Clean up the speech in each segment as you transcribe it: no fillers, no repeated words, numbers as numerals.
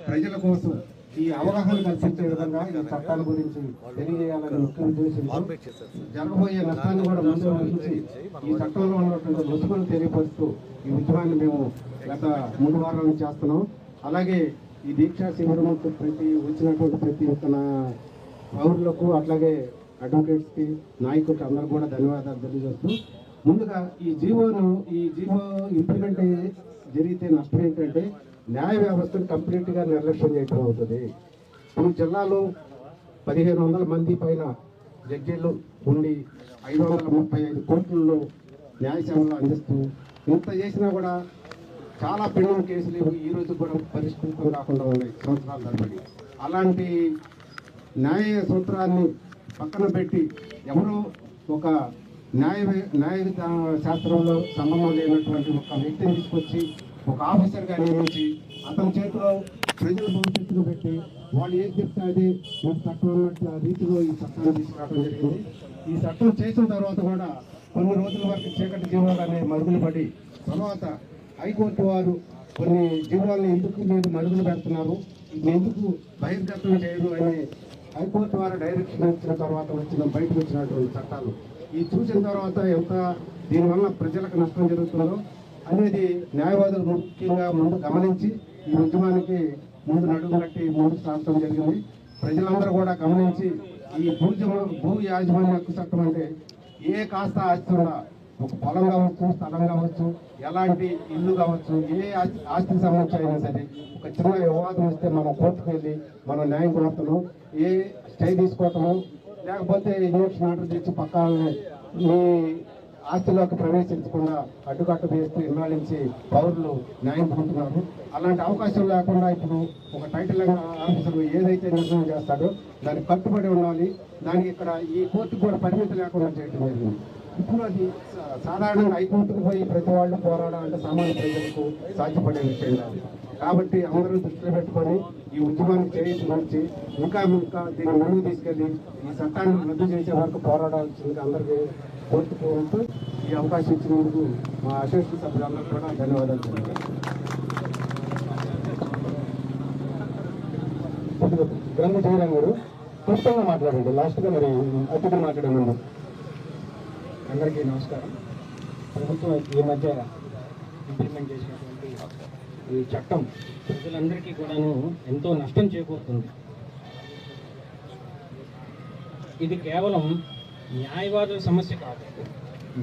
ప్రజల కోసం ఈ అవగాహన కల్పించే విధంగా ఈ చట్టాల గురించి తెలియజేయాలని ముఖ్య ఉద్దేశంతో జరగబోయే నష్టాన్ని కూడా ముందు ఊహించి ఈ చట్టంలో ఉన్నటువంటి రుసుములు తెలియపరుస్తూ ఈ ఉద్యమాన్ని మేము గత 3 వారాల నుంచి చేస్తున్నాం. అలాగే ఈ దీక్షా శిబిరం వచ్చినటువంటి ప్రతి ఒక్క పౌరులకు అట్లాగే అడ్వకేట్స్కి నాయకులకి అందరూ కూడా ధన్యవాదాలు తెలియజేస్తూ ముందుగా ఈ జీవో ఇంప్లిమెంట్ జరిగితే నష్టం ఏంటంటే న్యాయ వ్యవస్థను కంప్లీట్గా నిర్లక్ష్యం చేయడం అవుతుంది. ఇప్పుడు జిల్లాలో 1500 మంది పైన జడ్జీలు ఉండి 535 కోట్లలో న్యాయ సేవలు అందిస్తూ ఇంత చేసినా కూడా చాలా పెండింగ్ కేసులు ఈ రోజు కూడా పరిష్కృతం కాకుండా ఉన్నాయి సంవత్సరాల తరబడి. అలాంటి న్యాయ సూత్రాన్ని పక్కన పెట్టి ఎవరో ఒక న్యాయ శాస్త్రంలో సంబంధం లేనటువంటి ఒక వ్యక్తిని తీసుకొచ్చి ఒక ఆఫీసర్గా నియమించి అతని చేతిలో ప్రజల భవిష్యత్తును పెట్టి వాళ్ళు ఏం చెప్తే అది చట్టం ఉన్నట్టు రీతిలో ఈ చట్టాన్ని తీసుకురావడం జరిగింది. ఈ చట్టం చేసిన తర్వాత కూడా కొన్ని రోజుల వరకు చీకటి జీవాలు అనేవి మరుగులు పడి తర్వాత హైకోర్టు వారు కొన్ని జీవాలను ఎందుకు మీరు మరుగులు పెడుతున్నారు, ఇది ఎందుకు బహిర్గతం చేయరు అని హైకోర్టు వారు డైరెక్షన్ ఇచ్చిన తర్వాత బయటకు వచ్చినటువంటి చట్టాలు ఈ చూసిన తర్వాత ఎంత దీనివల్ల ప్రజలకు నష్టం జరుగుతుందో అనేది న్యాయవాదులు ముఖ్యంగా ముందు గమనించి ఈ ఉద్యమానికి ముందు నడుము కట్టి ముందుకు సాగడం జరిగింది. ప్రజలందరూ కూడా గమనించి ఈ భూ యాజమాన్య హక్కు చట్టం అంటే ఏ కాస్త ఆస్తి ఉందా, ఒక పొలం కావచ్చు, స్థలం కావచ్చు, ఎలాంటి ఇల్లు కావచ్చు, ఏ ఆస్తికి సంబంధించి అయినా సరే ఒక చిన్న వివాదం వస్తే మనం కోర్టుకు వెళ్ళి మనం న్యాయం కోరతము, ఏ స్టే తీసుకోవటము, లేకపోతే ఇంజక్షన్ ఆర్డర్ తెచ్చి పక్కనే మీ ఆస్తిలోకి ప్రవేశించకుండా అడ్డుకట్ట వేస్తూ ఇన్నాళ్ళించి పౌరులు న్యాయం పొందుతున్నారు. అలాంటి అవకాశం లేకుండా ఇప్పుడు ఒక టైటిల్ ఆఫీసర్ ఏదైతే నిర్ణయం చేస్తాడో దానికి కట్టుబడి ఉండాలి. దానికి ఇక్కడ ఈ కోర్టుకు కూడా పరిమితి లేకుండా చేయడం జరిగింది. ఇప్పుడు అది సాధారణంగా హైకోర్టుకు పోయి ప్రతి వాళ్ళు పోరాడాలంటే సామాన్య ప్రజలకు సాధ్యపడే విషయం కాదు. కాబట్టి అందరూ దృష్టిలో పెట్టుకొని ఈ ఉద్యమాన్ని చేయించి ఇంకా దీన్ని ముందుకు తీసుకెళ్ళి ఈ చట్టాన్ని రద్దు చేసే వరకు పోరాడాల్సిందిగా అందరికీ కోరుకుంటూ ఈ అవకాశం ఇచ్చినందుకు మా అసోసియేషన్ సభ్యులందరూ కూడా ధన్యవాదాలు తెలియజేస్తాను. గ్రంథ జయరాం గారు క్లుప్తంగా మాట్లాడండి, లాస్ట్గా మరి అతిథులు మాట్లాడమన్నా. అందరికీ నమస్కారం. ప్రభుత్వం ఈ మధ్య ఇంప్లిమెంట్ చేసినటువంటి ఈ చట్టం ప్రజలందరికీ కూడాను ఎంతో నష్టం చేకూరుతుంది. ఇది కేవలం న్యాయవాదుల సమస్య కాదు,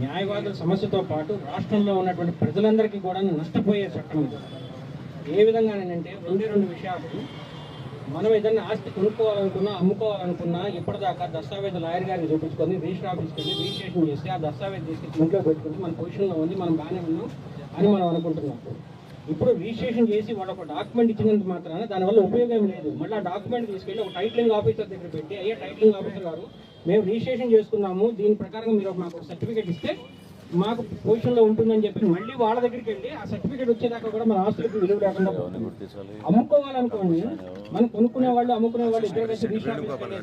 న్యాయవాదుల సమస్యతో పాటు రాష్ట్రంలో ఉన్నటువంటి ప్రజలందరికీ కూడా నష్టపోయే చట్టం ఇది. ఏ విధంగానంటే 2 విషయాలు. మనం ఏదైనా ఆస్తి కొనుక్కోవాలనుకున్నా, అమ్ముకోవాలనుకున్నా ఇప్పటిదాకా దస్తావేజ్ లాయర్ గారికి చూపించుకొని రిజిస్టర్ ఆఫీస్కి వెళ్ళి రిజిస్ట్రేషన్ చేసి ఆ దస్తావేజ్ తీసుకెళ్ళి ఇంట్లో పెట్టుకుని మన పొజిషన్లో ఉంది, మనం బాగానే ఉన్నాం అని మనం అనుకుంటున్నాం. ఇప్పుడు రిజిస్ట్రేషన్ చేసి వాడు ఒక డాక్యుమెంట్ ఇచ్చినందుకు మాత్రాన దానివల్ల ఉపయోగం లేదు. మళ్ళీ ఆ డాక్యుమెంట్ తీసుకెళ్ళి ఒక టైటిలింగ్ ఆఫీసర్ దగ్గర పెట్టి, అయ్యే టైటిలింగ్ ఆఫీసర్ గారు మేము రిజిస్ట్రేషన్ చేసుకున్నాము, దీని ప్రకారం మీరు మాకు సర్టిఫికేట్ ఇస్తే మాకు పొజిషన్లో ఉంటుందని చెప్పి మళ్ళీ వాళ్ళ దగ్గరికి వెళ్ళి ఆ సర్టిఫికేట్ వచ్చేదాకా కూడా మన ఆస్తులకు విలువ లేకుండా అమ్ముకోవాలనుకోండి. మనం కొనుక్కునే వాళ్ళు అమ్ముకునే వాళ్ళు ఇద్దరు కలిసి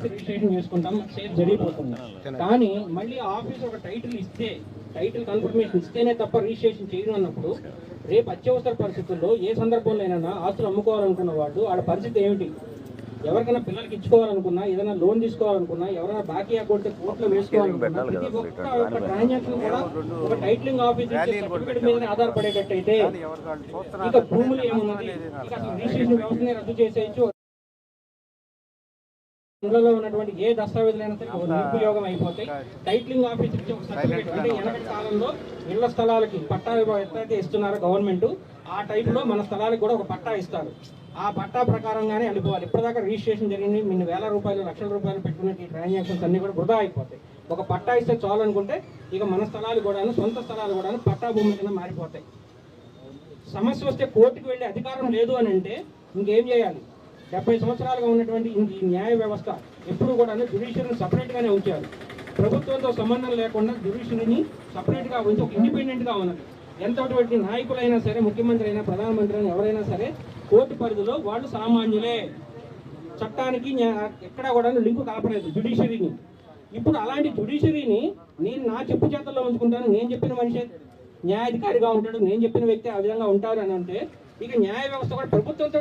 రిజిస్ట్రేషన్ చేసుకుంటాం, సేఫ్ జరిగిపోతుంది. కానీ మళ్ళీ ఆఫీస్ ఒక టైటిల్ ఇస్తే, టైటిల్ కన్ఫర్మేషన్ ఇస్తేనే తప్ప రిజిస్ట్రేషన్ చేయను అన్నప్పుడు రేపు అత్యవసర పరిస్థితుల్లో ఏ సందర్భంలో అయినా ఆస్తులు అమ్ముకోవాలనుకున్న వాళ్ళు వాళ్ళ పరిస్థితి ఏమిటి? ఎవరికైనా పిల్లలకి ఇచ్చుకోవాలనుకున్నా, ఏదైనా లోన్ తీసుకోవాలనుకున్నా, ఎవరైనా బాకీ అకౌంట్ కోర్టులో వేసుకోవాలనుకున్నా ప్రతి ఒక్క ట్రాన్సాక్షన్ కూడా ఒక టైటిలింగ్ ఆఫీస్ సర్టిఫికేట్ మీద ఆధారపడేటట్టయితే ఇక భూములు ఏమున్నది, ఇక రిజిస్ట్రేషన్ వ్యవస్థని రద్దు చేసేయచ్చు. ఇందులో ఉన్నటువంటి ఏ దస్తావేజులైనా సరే నిరుపయోగం అయిపోతాయి. టైటిలింగ్ ఆఫీస్ ఇచ్చే ఒక సర్టిఫికేట్ అంటే వెనకటి కాలంలో ఇళ్ల స్థలాలకి పట్టా ఎట్లయితే ఇస్తున్నారో గవర్నమెంట్, ఆ టైపులో మన స్థలాలకు కూడా ఒక పట్టా ఇస్తారు. ఆ పట్టా ప్రకారంగానే వెళ్ళిపోవాలి. ఇప్పటిదాకా రిజిస్ట్రేషన్ జరిగింది, మీరు వేల రూపాయలు, లక్షల రూపాయలు పెట్టుకునే ఈ ట్రాన్సాక్షన్స్ అన్ని కూడా వృధా అయిపోతాయి. ఒక పట్టా ఇస్తే చాలు అనుకుంటే ఇక మన స్థలాలు కూడాను, సొంత స్థలాలు కూడాను పట్టా భూమి కింద మారిపోతాయి. సమస్య వస్తే కోర్టుకు వెళ్ళే అధికారం లేదు అని అంటే ఇంకేం చేయాలి? 70 సంవత్సరాలుగా ఉన్నటువంటి ఈ న్యాయ వ్యవస్థ ఎప్పుడు కూడా జ్యుడిషియరీని సపరేట్గానే ఉంచారు. ప్రభుత్వంతో సంబంధం లేకుండా జ్యుడిషియరీని సపరేట్గా ఉంచి ఒక ఇండిపెండెంట్గా ఉన్నది. ఎంతటి నాయకులైనా సరే, ముఖ్యమంత్రి అయినా, ప్రధానమంత్రి అయినా, ఎవరైనా సరే కోర్టు పరిధిలో వాళ్ళు సామాన్యులే. చట్టానికి ఎక్కడా కూడా లింకు కలపలేదు జ్యుడిషియరీని. ఇప్పుడు అలాంటి జ్యుడిషియరీని నేను నా చెప్పు చేతల్లో ఉంచుకుంటాను, నేను చెప్పిన మనిషి న్యాయాధికారిగా ఉంటాడు, నేను చెప్పిన వ్యక్తి ఆ విధంగా ఉంటారు అని అంటే ఇక న్యాయ వ్యవస్థ కూడా ప్రభుత్వంతో